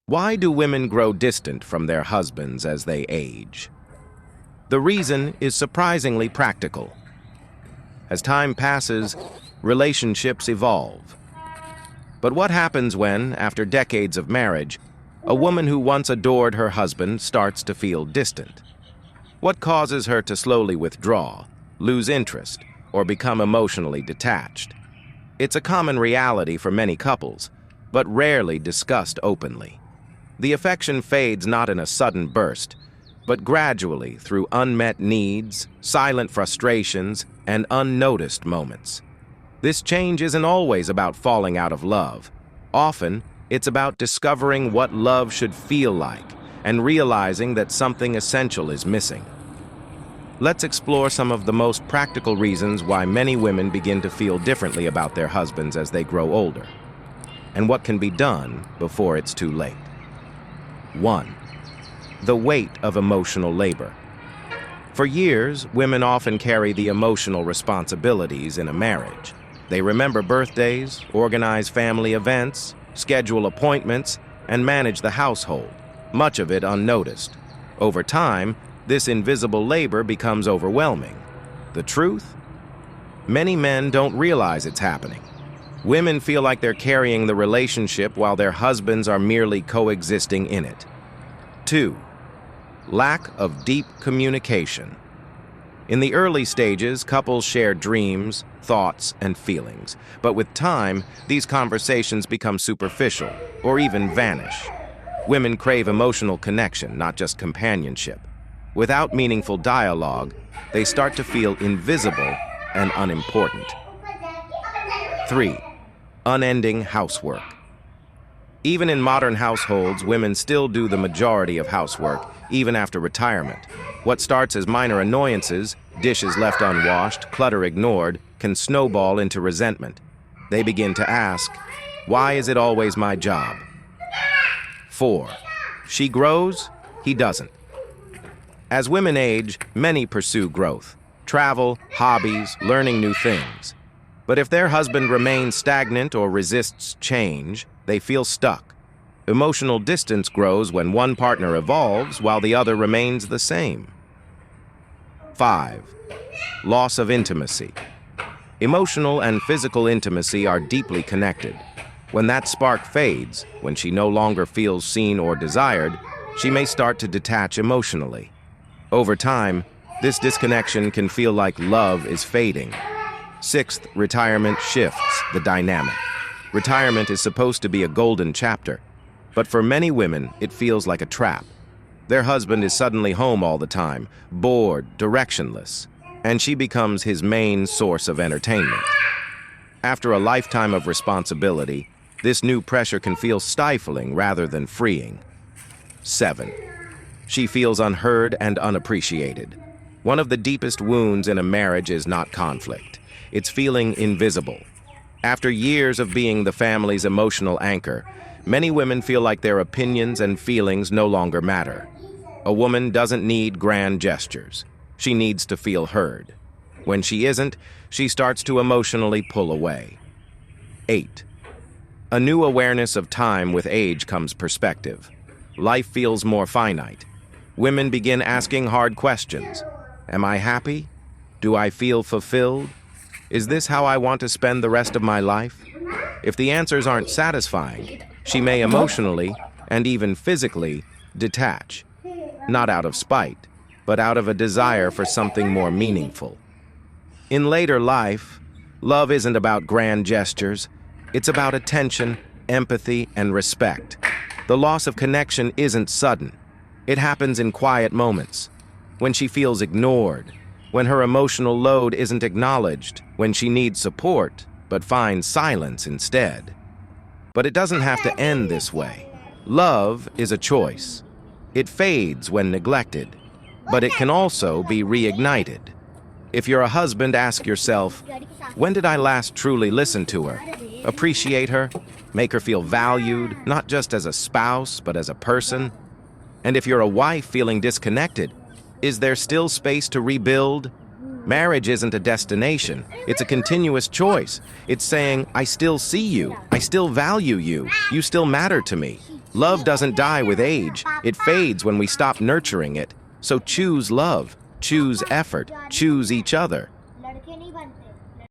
Why do women grow distant from their husbands as they age? The reason is surprisingly practical. As time passes, relationships evolve. But what happens when, after decades of marriage, a woman who once adored her husband starts to feel distant? What causes her to slowly withdraw, lose interest, or become emotionally detached? It's a common reality for many couples, but rarely discussed openly. The affection fades not in a sudden burst, but gradually through unmet needs, silent frustrations, and unnoticed moments. This change isn't always about falling out of love. Often, it's about discovering what love should feel like and realizing that something essential is missing. Let's explore some of the most practical reasons why many women begin to feel differently about their husbands as they grow older, and what can be done before it's too late. 1. The weight of emotional labor. For years, women often carry the emotional responsibilities in a marriage. They remember birthdays, organize family events, schedule appointments, and manage the household, much of it unnoticed. Over time, this invisible labor becomes overwhelming. The truth? Many men don't realize it's happening. Women feel like they're carrying the relationship while their husbands are merely coexisting in it. 2. Lack of deep communication. In the early stages, couples share dreams, thoughts, and feelings. But with time, these conversations become superficial or even vanish. Women crave emotional connection, not just companionship. Without meaningful dialogue, they start to feel invisible and unimportant. 3. Unending housework. Even in modern households, women still do the majority of housework, even after retirement. What starts as minor annoyances, dishes left unwashed, clutter ignored, can snowball into resentment. They begin to ask, why is it always my job? 4. She grows, he doesn't. As women age, many pursue growth, travel, hobbies, learning new things. But if their husband remains stagnant or resists change, they feel stuck. Emotional distance grows when one partner evolves while the other remains the same. 5. Loss of intimacy. Emotional and physical intimacy are deeply connected. When that spark fades, when she no longer feels seen or desired, she may start to detach emotionally. Over time, this disconnection can feel like love is fading. 6th, retirement shifts the dynamic. Retirement is supposed to be a golden chapter, but for many women, it feels like a trap. Their husband is suddenly home all the time, bored, directionless, and she becomes his main source of entertainment. After a lifetime of responsibility, this new pressure can feel stifling rather than freeing. 7. She feels unheard and unappreciated. One of the deepest wounds in a marriage is not conflict. It's feeling invisible. After years of being the family's emotional anchor, many women feel like their opinions and feelings no longer matter. A woman doesn't need grand gestures. She needs to feel heard. When she isn't, she starts to emotionally pull away. 8. A new awareness of time with age comes perspective. Life feels more finite. Women begin asking hard questions. Am I happy? Do I feel fulfilled? Is this how I want to spend the rest of my life? If the answers aren't satisfying, she may emotionally and even physically detach, not out of spite, but out of a desire for something more meaningful. In later life, love isn't about grand gestures. It's about attention, empathy, and respect. The loss of connection isn't sudden. It happens in quiet moments, when she feels ignored, when her emotional load isn't acknowledged, when she needs support, but finds silence instead. But it doesn't have to end this way. Love is a choice. It fades when neglected, but it can also be reignited. If you're a husband, ask yourself, when did I last truly listen to her, appreciate her, make her feel valued, not just as a spouse, but as a person? And if you're a wife feeling disconnected, is there still space to rebuild? Marriage isn't a destination. It's a continuous choice. It's saying, I still see you. I still value you. You still matter to me. Love doesn't die with age. It fades when we stop nurturing it. So choose love, choose effort, choose each other.